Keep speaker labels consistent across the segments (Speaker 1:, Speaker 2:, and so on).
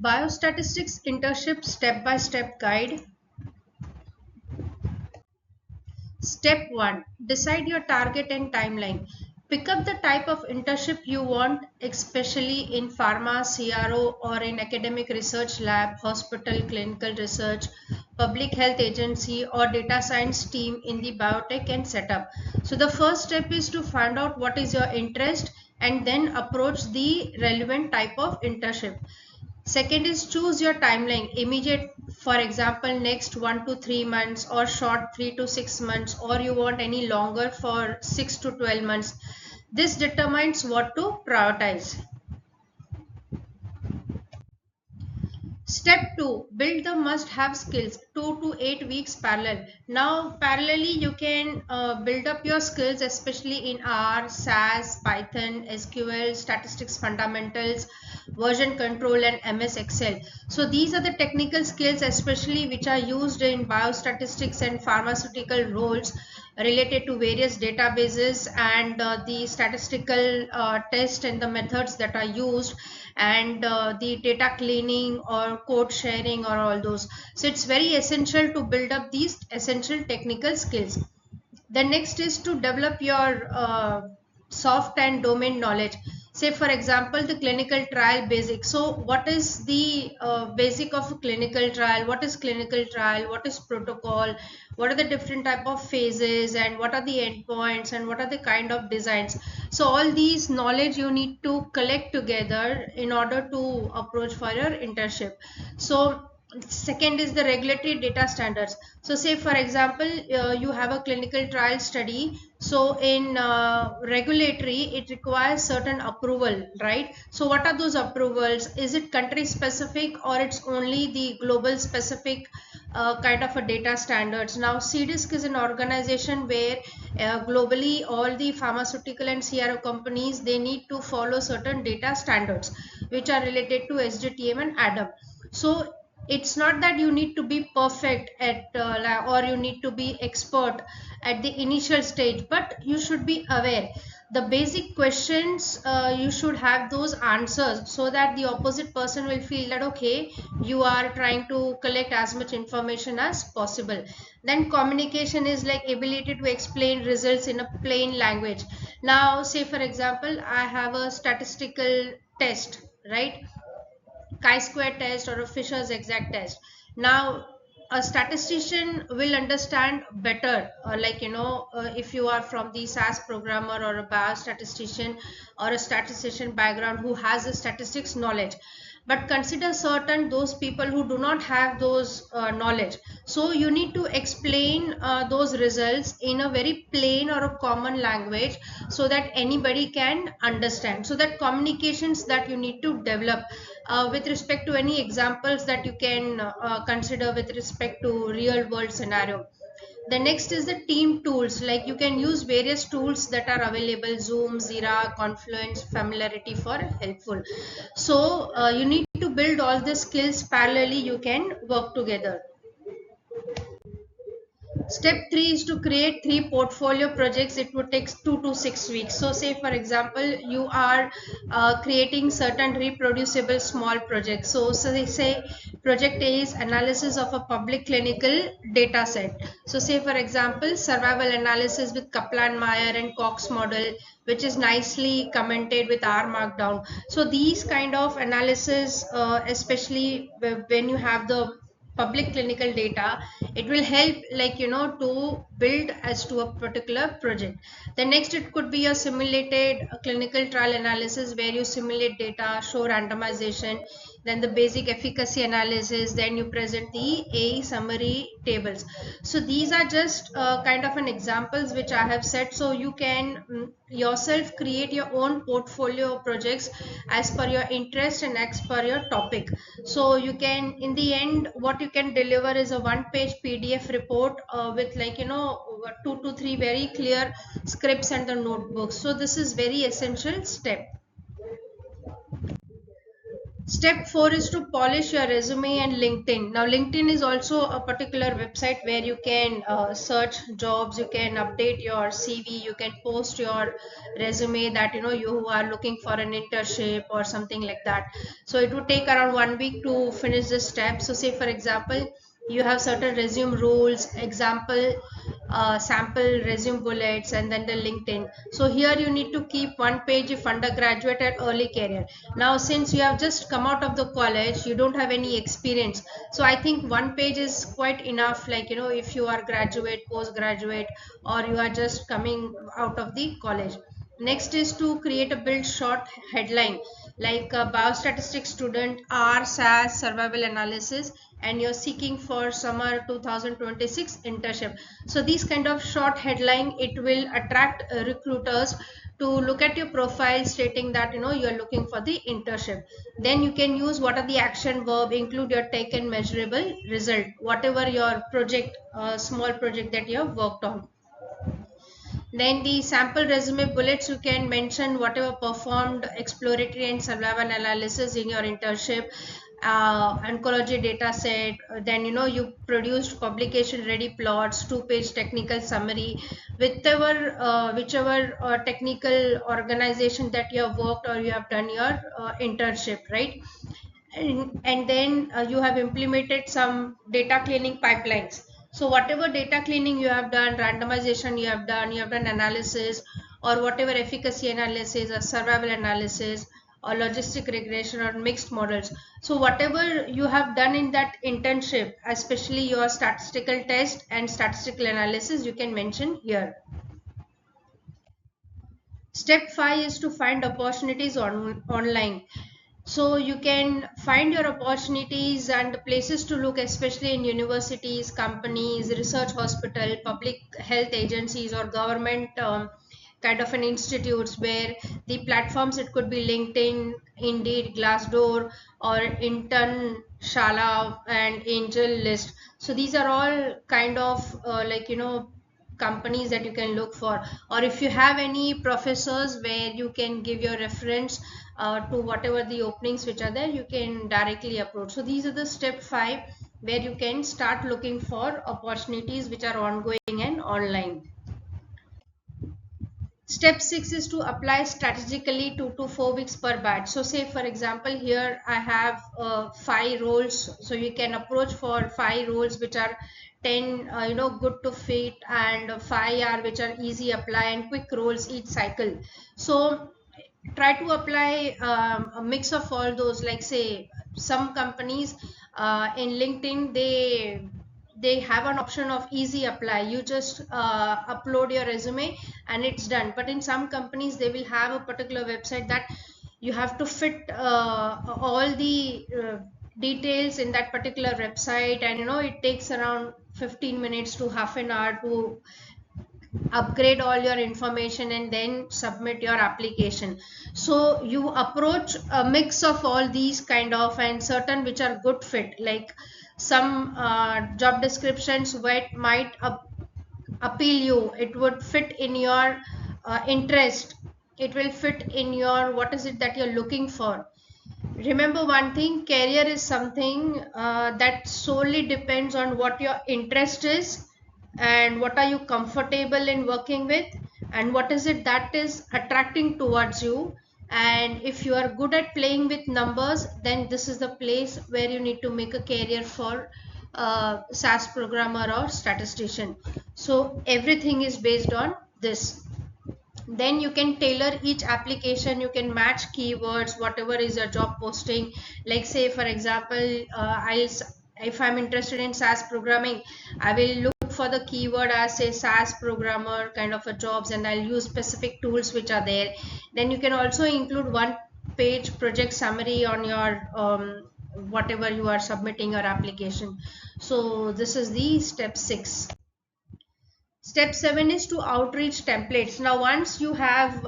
Speaker 1: Biostatistics Internship Step-by-Step Guide. Step 1. Decide your target and timeline. Pick up the type of internship you want, especially in pharma, CRO, or in academic research lab, hospital, clinical research, public health agency, or data science team in the biotech and setup. So the first step is to find out what is your interest and then approach the relevant type of internship. Second is choose your timeline, immediate, for example, next 1 to 3 months, or short 3 to 6 months, or you want any longer for 6 to 12 months. This determines what to prioritize. Step 2. Build the must-have skills, 2 to 8 weeks parallel. Now, parallelly, you can build up your skills, especially in R, SAS, Python, SQL, statistics fundamentals, version control, and MS Excel. So these are the technical skills, especially which are used in biostatistics and pharmaceutical roles related to various databases and the statistical tests and the methods that are used, and the data cleaning or code sharing or all those. So it's very essential to build up these essential technical skills. The next is to develop your soft and domain knowledge. Say for example, the clinical trial basic. So what is the basic of a clinical trial? What is clinical trial? What is protocol? What are the different type of phases, and what are the endpoints, and what are the kind of designs? So all these knowledge you need to collect together in order to approach for your internship. So second is the regulatory data standards. So say for example, you have a clinical trial study. So in regulatory, it requires certain approval, right? So what are those approvals? Is it country specific, or it's only the global specific kind of a data standards? Now CDISC is an organization where globally all the pharmaceutical and CRO companies, they need to follow certain data standards which are related to SDTM and ADAM. So it's not that you need to be perfect at or you need to be expert at the initial stage, but you should be aware the basic questions. You should have those answers so that the opposite person will feel that okay, you are trying to collect as much information as possible. Then communication is like ability to explain results in a plain language. Now say for example, I have a statistical test, right? chi-square test or a Fisher's exact test. Now, a statistician will understand better, if you are from the SAS programmer or a biostatistician or a statistician background who has a statistics knowledge. But consider certain those people who do not have those knowledge. So you need to explain those results in a very plain or a common language so that anybody can understand. So that communications that you need to develop with respect to any examples that you can consider with respect to real world scenario. The next is the team tools. Like you can use various tools that are available: Zoom, Zira, Confluence, Familiarity for helpful. So you need to build all the skills parallelly. You can work together. Step 3 is to create 3 portfolio projects. It would take 2 to 6 weeks. So say for example, you are creating certain reproducible small projects. So they say project A is analysis of a public clinical data set. So say for example, survival analysis with Kaplan-Meier and Cox model, which is nicely commented with R markdown. So these kind of analysis, especially when you have the public clinical data, it will help to build as to a particular project. The next, it could be a simulated clinical trial analysis where you simulate data, show randomization, then the basic efficacy analysis, then you present the A summary tables. So these are just kind of an examples which I have set. So you can yourself create your own portfolio projects as per your interest and as per your topic. So you can, in the end, what you can deliver is a 1 page PDF report with 2 to 3 very clear scripts and the notebooks. So this is very essential step. Step 4 is to polish your resume and LinkedIn. Now, LinkedIn is also a particular website where you can search jobs, you can update your CV, you can post your resume that you are looking for an internship or something like that. So it would take around 1 week to finish this step. So, say for example, you have certain resume rules, example, sample resume bullets, and then the LinkedIn. So here you need to keep one page if undergraduate and early career. Now since you have just come out of the college, you don't have any experience, so I think one page is quite enough, like if you are graduate, postgraduate, or you are just coming out of the college. Next is to create a build short headline, like a biostatistics student R SAS survival analysis, and you're seeking for summer 2026 internship. So these kind of short headline, it will attract recruiters to look at your profile stating that you're looking for the internship. Then you can use what are the action verb, include your take and measurable result, whatever your project, small project that you have worked on. Then the sample resume bullets, you can mention whatever performed exploratory and survival analysis in your internship, oncology data set. Then you produced publication ready plots, 2-page technical summary, whichever technical organization that you have worked or you have done your internship, right? And then you have implemented some data cleaning pipelines. So whatever data cleaning you have done, randomization you have done analysis, or whatever efficacy analysis or survival analysis or logistic regression or mixed models. So whatever you have done in that internship, especially your statistical test and statistical analysis, you can mention here. Step 5 is to find opportunities online. So you can find your opportunities and places to look, especially in universities, companies, research hospital, public health agencies, or government kind of an institutes, where the platforms, it could be LinkedIn, Indeed, Glassdoor, or Intern Shala and Angel List. So these are all kind of companies that you can look for. Or if you have any professors where you can give your reference to whatever the openings which are there, you can directly approach. So these are the step 5 where you can start looking for opportunities which are ongoing and online. Step 6 is to apply strategically 2 to 4 weeks per batch. So say for example, here I have 5 roles. So you can approach for 5 roles which are 10 good to fit, and 5 are which are easy apply and quick roles each cycle. So try to apply a mix of all those. Like say some companies in LinkedIn, they have an option of easy apply. You just upload your resume and it's done. But in some companies, they will have a particular website that you have to fit all the details in that particular website, and it takes around 15 minutes to half an hour to upgrade all your information and then submit your application. So you approach a mix of all these kind of, and certain which are good fit, like some job descriptions might appeal you, it would fit in your interest, it will fit in your what is it that you're looking for. Remember one thing, career is something that solely depends on what your interest is, and what are you comfortable in working with, and what is it that is attracting towards you. And if you are good at playing with numbers, then this is the place where you need to make a career for SAS programmer or statistician. So everything is based on this. Then you can tailor each application, you can match keywords whatever is your job posting. Like say for example, if I'm interested in SAS programming, I will look for the keyword as say SAS programmer kind of a jobs, and I'll use specific tools which are there. Then you can also include one page project summary on your whatever you are submitting your application. So this is the step 6. Step 7 is to outreach templates. Now once you have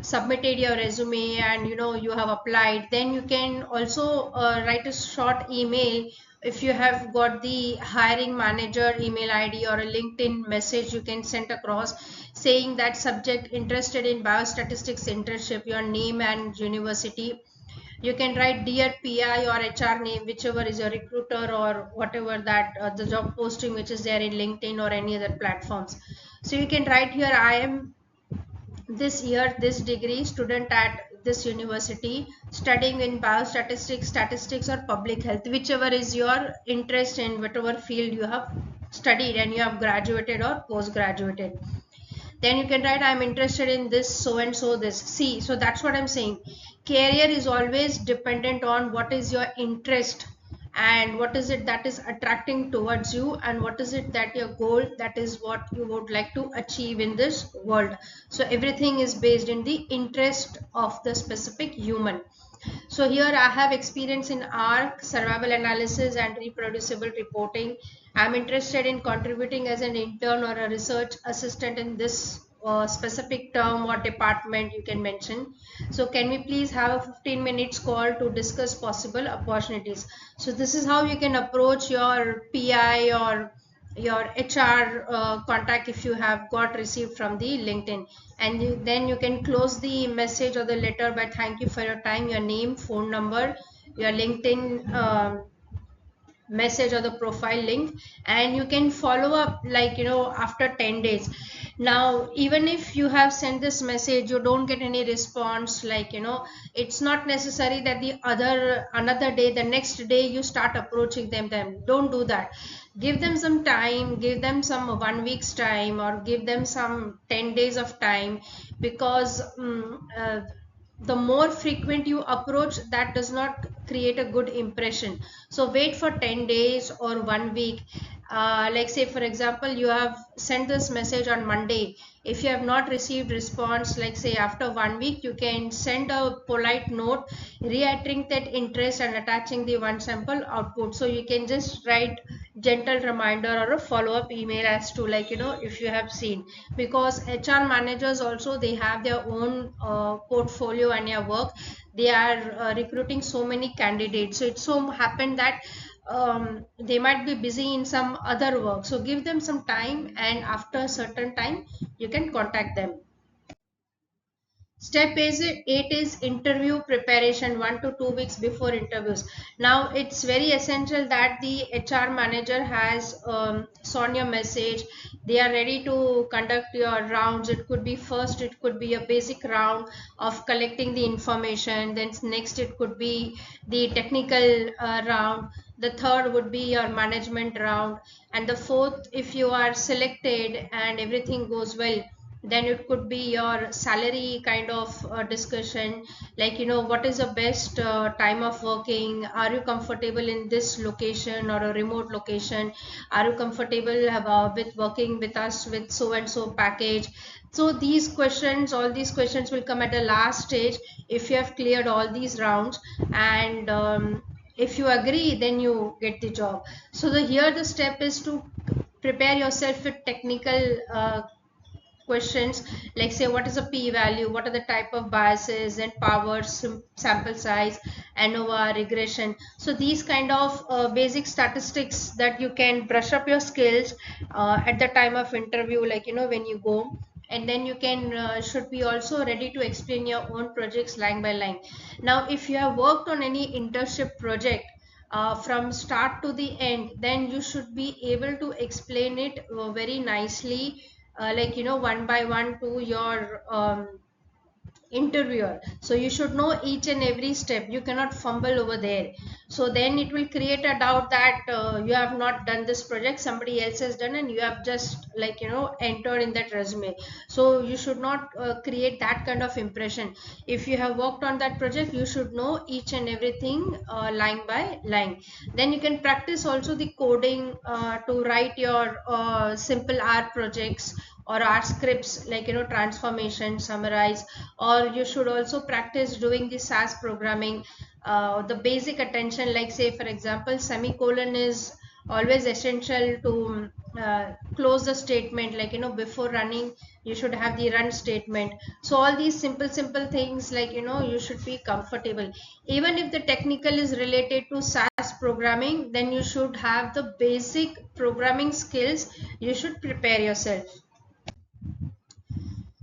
Speaker 1: submitted your resume and you have applied, then you can also write a short email if you have got the hiring manager email ID or a LinkedIn message, you can send across saying that subject interested in biostatistics internship, your name and university. You can write dear PI or HR name, whichever is your recruiter or whatever that the job posting which is there in LinkedIn or any other platforms. So you can write here, I am this year this degree student at this university studying in biostatistics, statistics or public health, whichever is your interest in whatever field you have studied and you have graduated or post graduated. Then you can write, I'm interested in this so and so this. See, so that's what I'm saying. Career is always dependent on what is your interest and what is it that is attracting towards you and what is it that your goal, that is what you would like to achieve in this world. So everything is based in the interest of the specific human. So here I have experience in ARC, survival analysis and reproducible reporting. I'm interested in contributing as an intern or a research assistant in this specific term or department you can mention. So can we please have a 15 minutes call to discuss possible opportunities? So this is how you can approach your PI or your HR contact if you have got received from the LinkedIn, and then you can close the message or the letter by thank you for your time, your name, phone number, your LinkedIn message or the profile link, and you can follow up like after 10 days. Now even if you have sent this message, you don't get any response, like it's not necessary that the another day, the next day you start approaching them. Don't do that. Give them some time, give them some 1 week's time or give them some 10 days of time, because the more frequent you approach, that does not create a good impression. So wait for 10 days or 1 week. Like say for example, you have sent this message on Monday. If you have not received response, like say after 1 week, you can send a polite note reiterating that interest and attaching the one sample output. So you can just write gentle reminder or a follow-up email as to like if you have seen, because HR managers also, they have their own portfolio and their work. They are recruiting so many candidates, so it so happened that they might be busy in some other work. So give them some time, and after a certain time you can contact them. Step is 8 is interview preparation, 1 to 2 weeks before interviews. Now it's very essential that the HR manager has saw your message. They are ready to conduct your rounds. It could be first, it could be a basic round of collecting the information. Then next it could be the technical round. The third would be your management round, and the fourth, if you are selected and everything goes well, then it could be your salary kind of discussion, like what is the best time of working, are you comfortable in this location or a remote location, are you comfortable with working with us with so and so package. So these questions, all these questions will come at the last stage if you have cleared all these rounds, and if you agree, then you get the job. So here the step is to prepare yourself with technical questions, like say what is a p-value, what are the type of biases and powers, sample size, ANOVA, regression. So these kind of basic statistics that you can brush up your skills at the time of interview, like when you go. And then you can should be also ready to explain your own projects line by line. Now if you have worked on any internship project from start to the end, then you should be able to explain it very nicely, like one by one to your interviewer. So you should know each and every step, you cannot fumble over there. So then it will create a doubt that you have not done this project, somebody else has done and you have just like entered in that resume. So you should not create that kind of impression. If you have worked on that project, you should know each and everything line by line. Then you can practice also the coding to write your simple R projects or R scripts, like transformation, summarize. Or you should also practice doing the SAS programming, the basic attention, like say for example semicolon is always essential to close the statement, like before running you should have the run statement. So all these simple things, like you should be comfortable. Even if the technical is related to SAS programming, then you should have the basic programming skills. You should prepare yourself.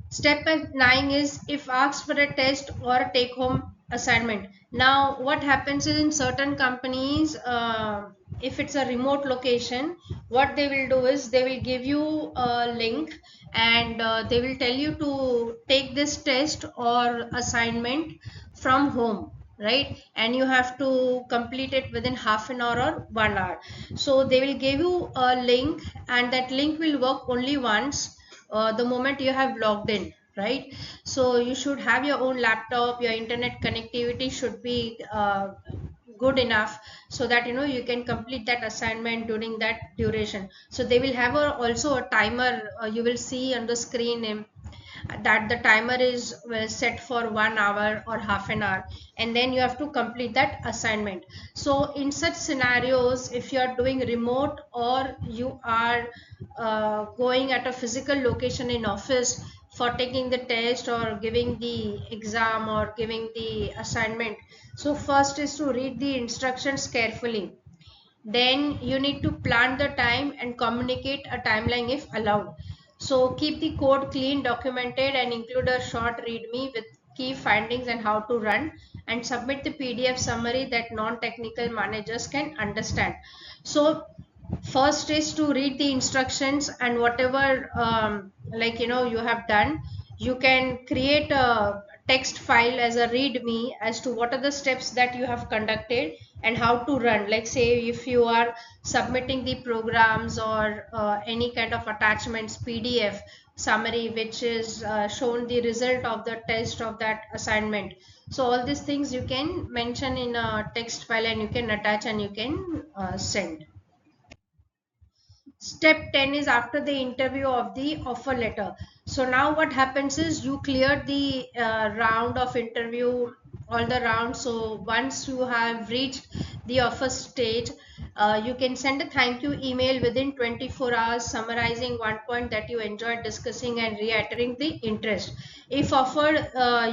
Speaker 1: Step 9 is if asked for a test or a take home assignment. Now, what happens is in certain companies, if it's a remote location, what they will do is they will give you a link, and they will tell you to take this test or assignment from home, right? And you have to complete it within half an hour or 1 hour. So they will give you a link, and that link will work only once, the moment you have logged in, right? So you should have your own laptop, your internet connectivity should be good enough, so that you can complete that assignment during that duration. So they will have also a timer, you will see on the screen, that the timer is set for 1 hour or half an hour, and then you have to complete that assignment. So in such scenarios, if you are doing remote or you are going at a physical location in office for taking the test or giving the exam or giving the assignment, so first is to read the instructions carefully. Then you need to plan the time and communicate a timeline if allowed. So keep the code clean, documented, and include a short readme with key findings and how to run, and submit the PDF summary that non-technical managers can understand. So first is to read the instructions, and whatever you have done, you can create a text file as a readme as to what are the steps that you have conducted and how to run. Like say if you are submitting the programs or any kind of attachments, PDF summary which is shown the result of the test of that assignment. So all these things you can mention in a text file, and you can attach and you can send. Step 10 is after the interview of the offer letter. So now what happens is you clear the round of interview, all the rounds. So once you have reached the offer stage, you can send a thank you email within 24 hours summarizing one point that you enjoyed discussing and reiterating the interest. If offered,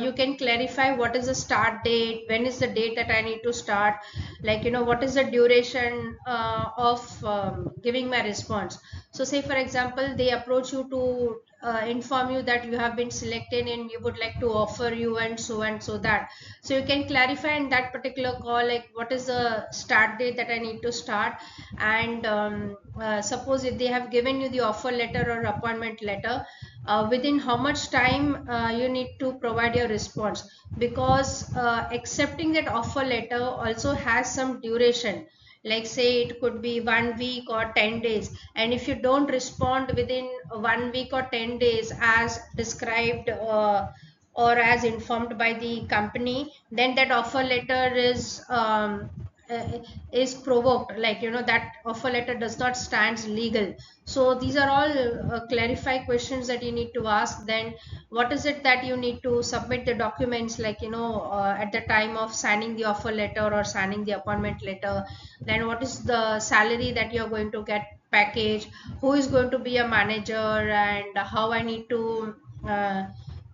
Speaker 1: you can clarify what is the start date, when is the date that I need to start, like what is the duration of giving my response. So say for example they approach you to inform you that you have been selected and you would like to offer you and so that, so you can clarify in that particular call like what is the start date that I need to start. And suppose if they have given you the offer letter or appointment letter, within how much time you need to provide your response, because accepting that offer letter also has some duration. Like say it could be 1 week or 10 days, and if you don't respond within 1 week or 10 days as described or as informed by the company, then that offer letter uh, is provoked, like that offer letter does not stand legal. So these are all clarify questions that you need to ask. Then what is it that you need to submit the documents, like at the time of signing the offer letter or signing the appointment letter. Then what is the salary that you're going to get, package, who is going to be a manager, and how I need to uh,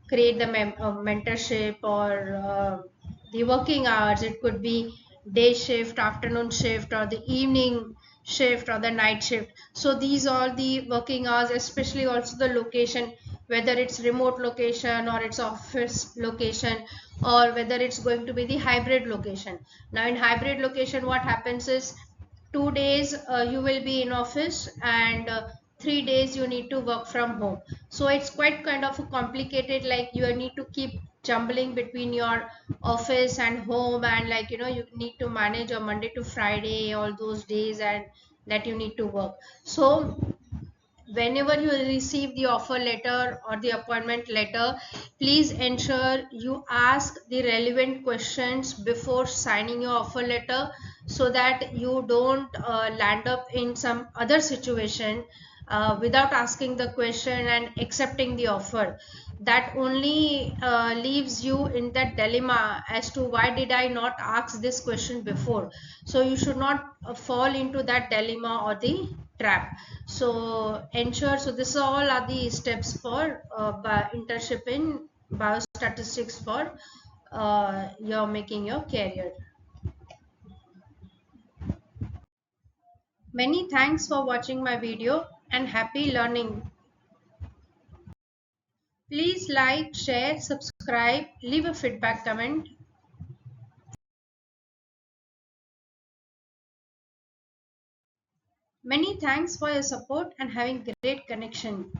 Speaker 1: create the mentorship, or the working hours. It could be day shift, afternoon shift, or the evening shift, or the night shift. So these are the working hours, especially also the location, whether it's remote location or it's office location, or whether it's going to be the hybrid location. Now in hybrid location, what happens is 2 days you will be in office, and 3 days you need to work from home. So it's quite kind of complicated, like you need to keep jumbling between your office and home, and like you need to manage your Monday to Friday, all those days, and that you need to work. So whenever you receive the offer letter or the appointment letter, please ensure you ask the relevant questions before signing your offer letter, so that you don't land up in some other situation without asking the question and accepting the offer. That only leaves you in that dilemma as to why did I not ask this question before. So you should not fall into that dilemma or the trap. So ensure, so this all are the steps for internship in biostatistics for you're making your career. Many thanks for watching my video and happy learning. Please like, share, subscribe, leave a feedback comment. Many thanks for your support and having great connection.